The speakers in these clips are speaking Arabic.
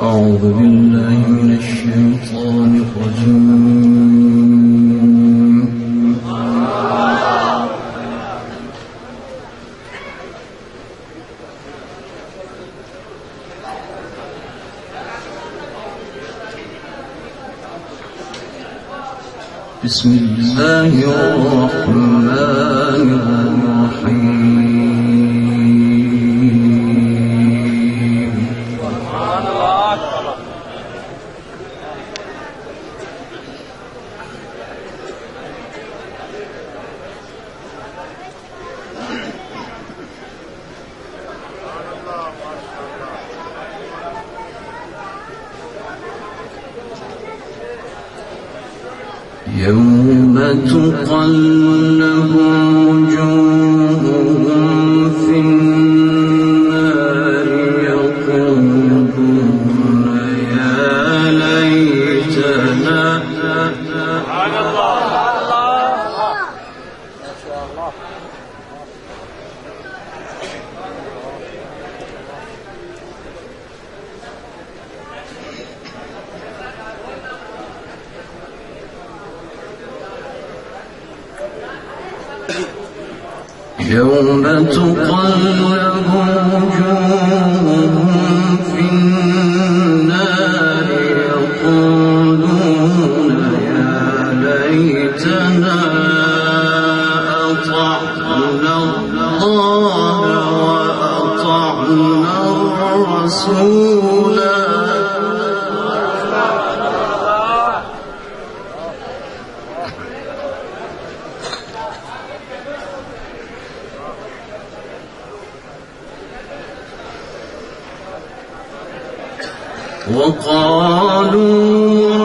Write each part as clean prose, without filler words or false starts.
أعوذ بالله من الشيطان الرجيم. بسم الله الرحمن الرحيم. يوم تقلب وجوههم في النار يقولون يا ليتنا يوم تقلب وجوههم في النار يقولون يا ليتنا أطعنا الله وأطعنا الرسولا. وقالوا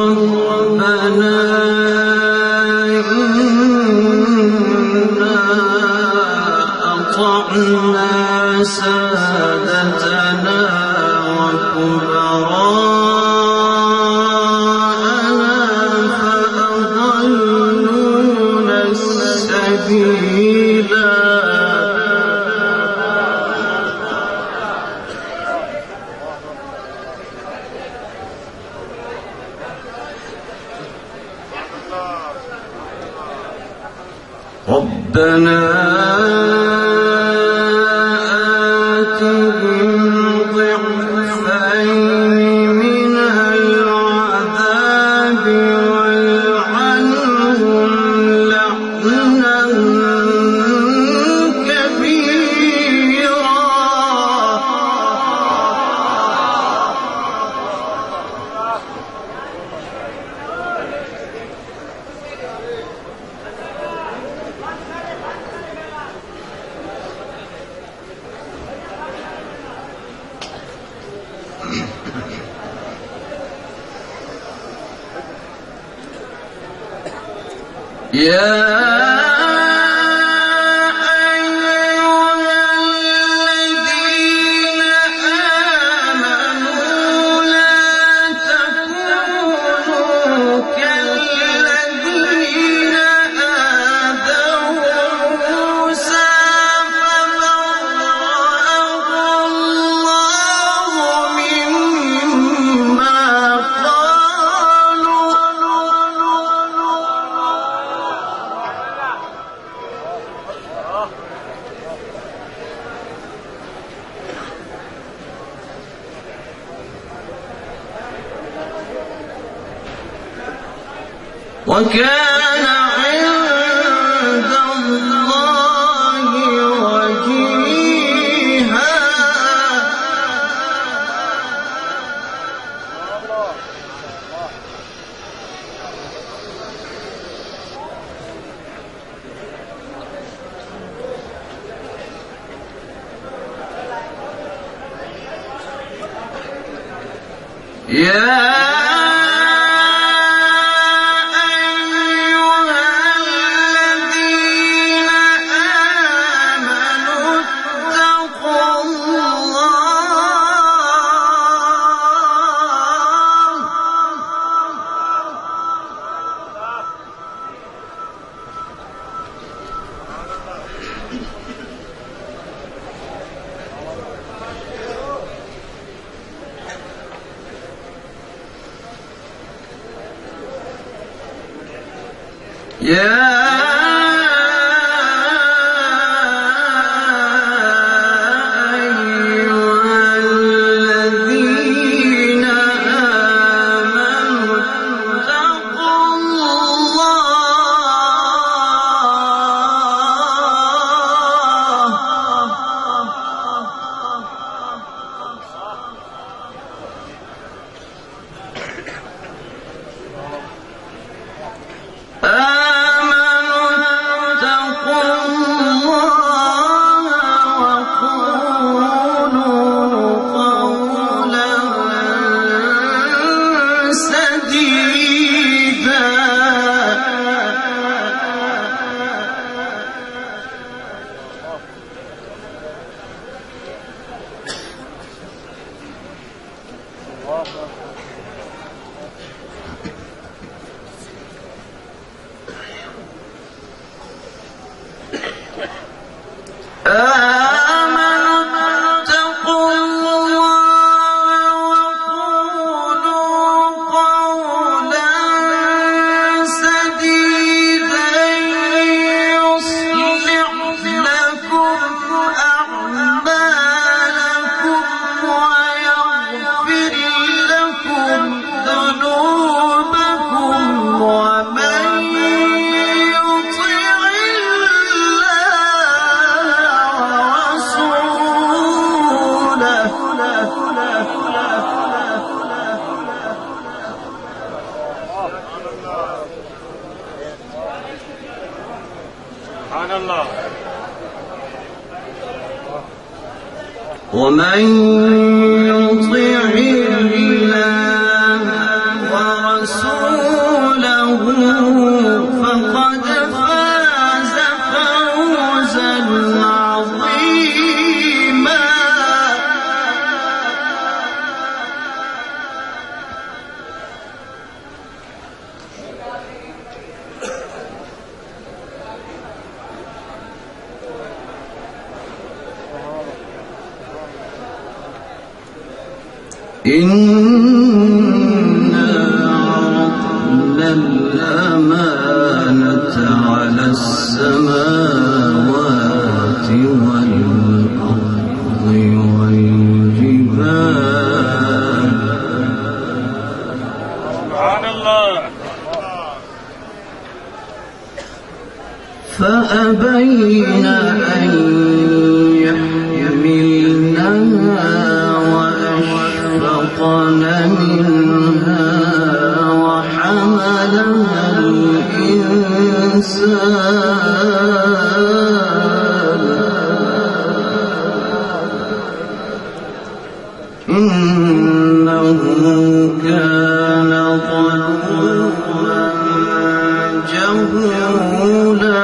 ربنا إنا أطعنا سادتنا وكبراءنا فأضلونا السبيلا. ربنا آتهم ضعفين من العذاب والعنهم لعنا كبيرا. يا وكان عند الله وجيها. يا ومن يطع الله ورسوله فقد فاز فوزا عظيما. إنا عرضنا الأمانة على السماوات والأرض والجبال سبحان الله فأبين أن يحملنها وأشفقن منها وحملها الإنسان إنه كان ظلوما جهولا.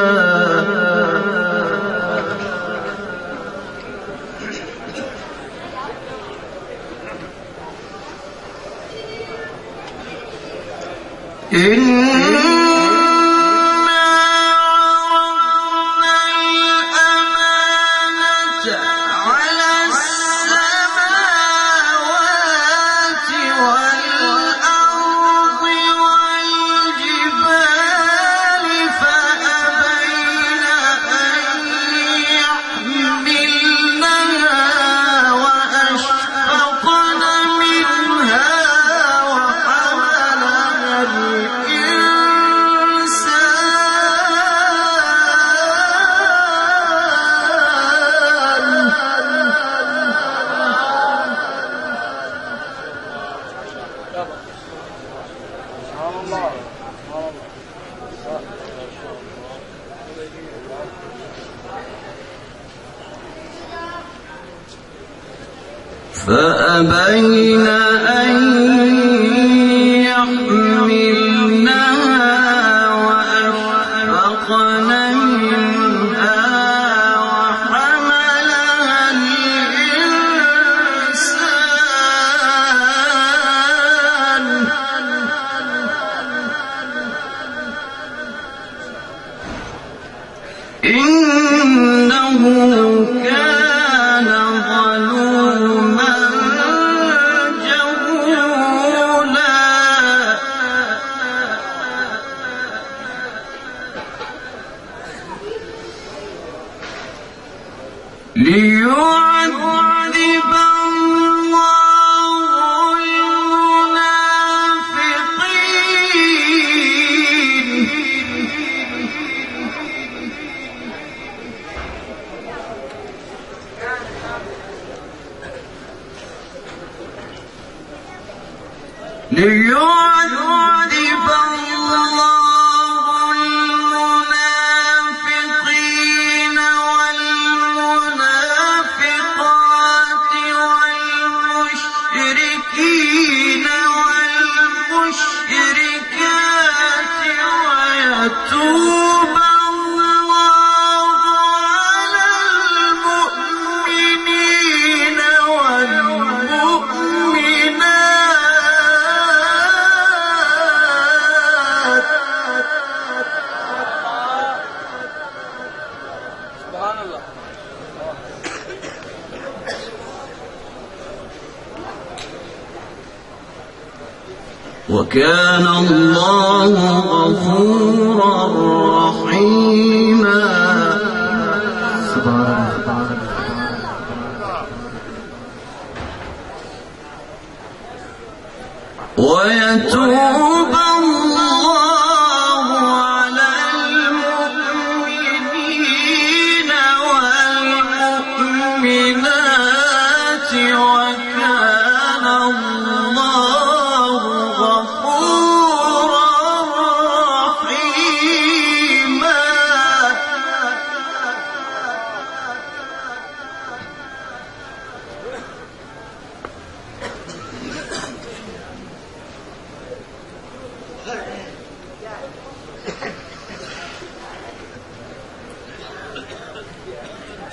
فأبين أن يحملنها وأشفقن منها وحملها الإنسان إنه كان ظلوما جهولا. ليعذب الله المنافقين والمنافقات والمشركين والمشركات ويتوب الله على المؤمنين والمؤمنات. سبحان الله. وكان الله غفورا رحيما. ويتوب الله على المؤمنين والمؤمنات وكان الله غفورا رحيما.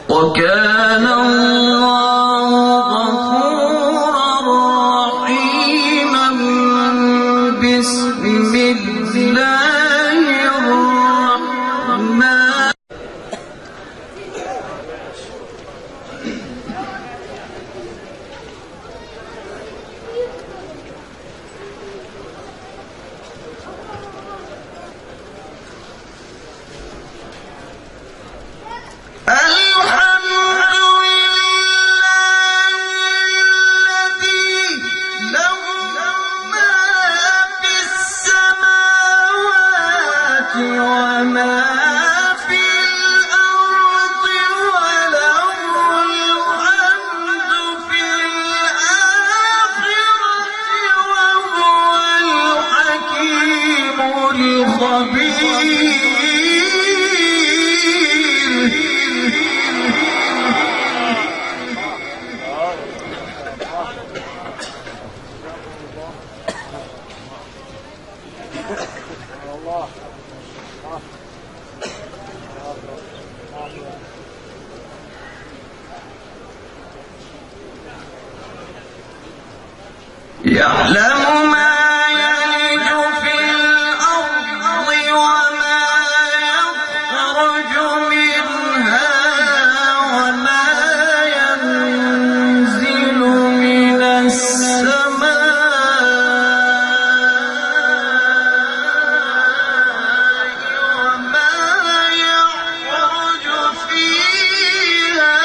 وكان الله غفورا رحيما. بسم الله الرحمن. يعلم ما يلج في الأرض وما يخرج منها وما ينزل من السماء وما يخرج فيها.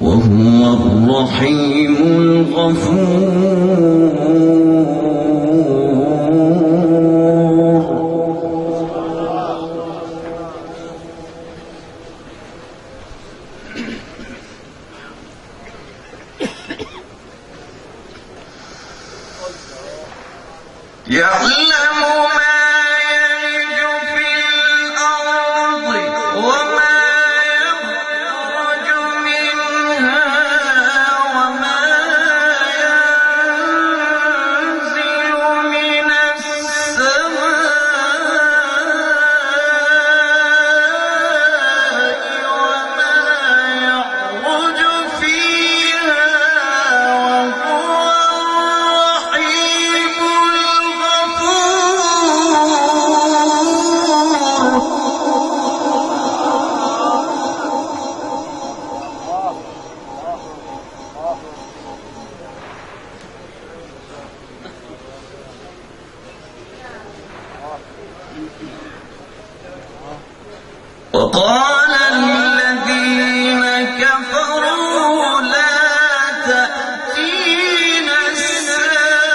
وهو الرحيم الغفور. يعلم ما يلج في الأرض وما يخرج منها وما ينزل من السماء وما يعرج فيها. وهو الرحيم وقال الذين كفروا لا تأتينا الساعة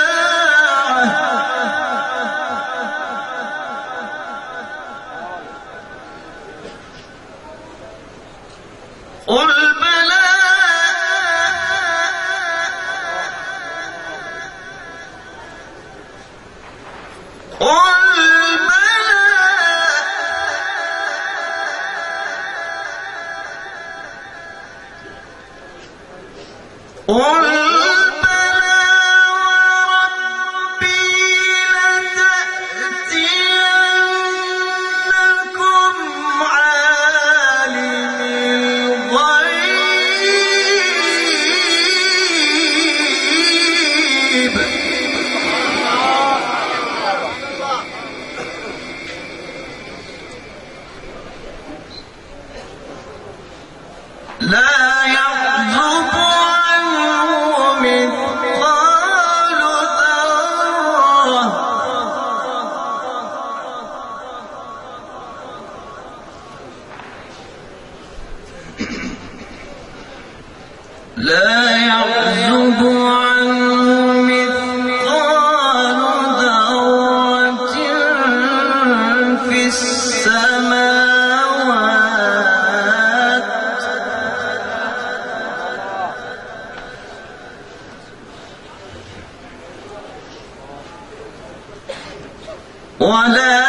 ولا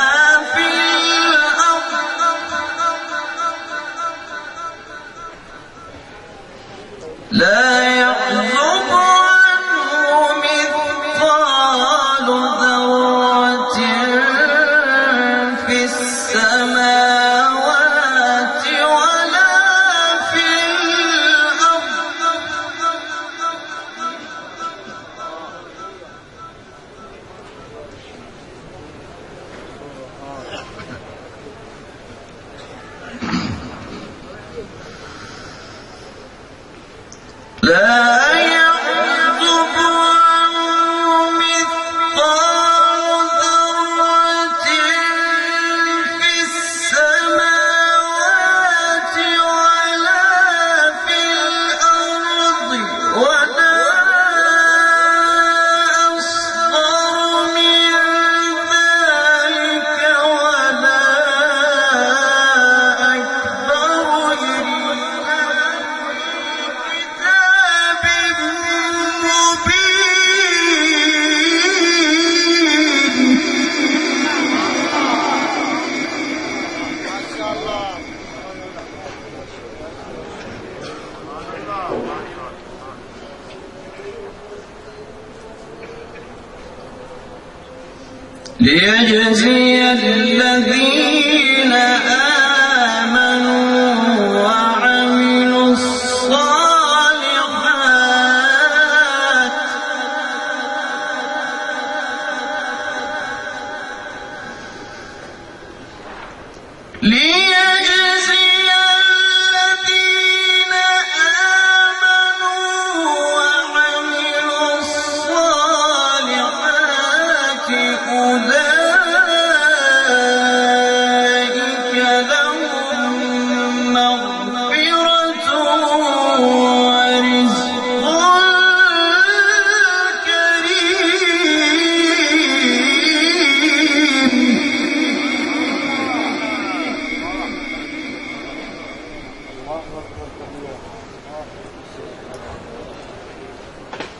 في الأرض لا يعزب عنه مثقال ذرة في السماوات ولا في الأرض لا يعزب عنه مثقال ذرة في السماوات ولا في الأرض ولا أصغر من ذلك ولا أكبر إلا كتاب ليجزي الذين آمنوا وعملوا الصالحات ليجزي الذين آمنوا وعملوا الصالحات أولئك لهم مغفرة ورزق كريم.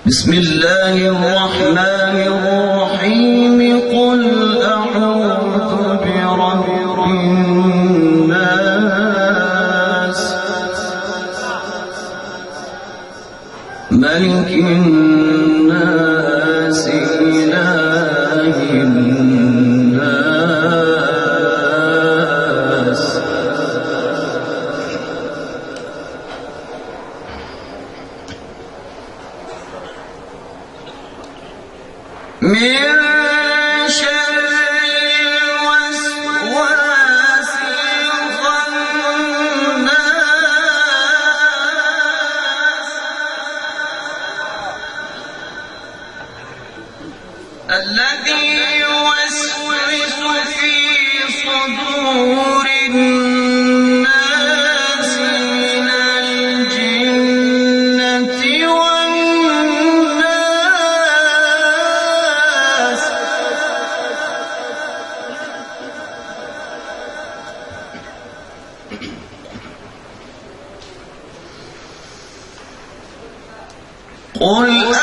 بسم الله الرحمن الرحيم قل أعوذ برب الناس ملك الناس إله الناس من شر الوسواس الخناس الذي يوسوس في صدور الناس من الجنة والناس. قل